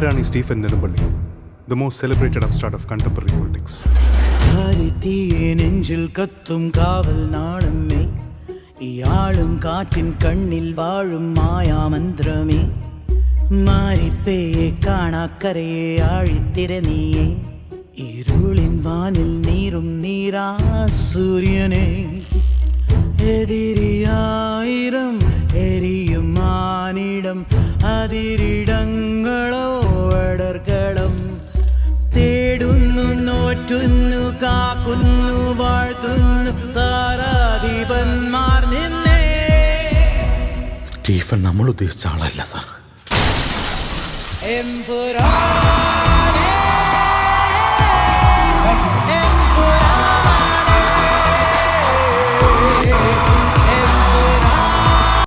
ആരാണ് ഈ Stephen Nedumpally, the most celebrated upstart of contemporary politics? നെഞ്ചിൽ കത്തും കാവൽ നാളമേ, ഇയാളും കാറ്റിൻ കണ്ണിൽ വാഴും മായാമന്ത്രമേ, മാരിപ്പയെ കാണാക്കരയെ ആഴിത്തിര നീയെ, ഇരുളിൻ വാനിൽ നീറും നീരാ സൂര്യനെ, എതിരിയായിരം എരിയും മാനിടം, അതിരിടങ്ങളോ അടർക്കളം, തേടുന്നു നോറ്റുന്നു കാക്കുന്നു വാഴ്ത്തുന്നു താരാധിപന്മാർ നിന്നെ. സ്റ്റീഫൻ നമ്മൾ ഉദ്ദേശിച്ച ആളല്ല സാർ. എംപുരാ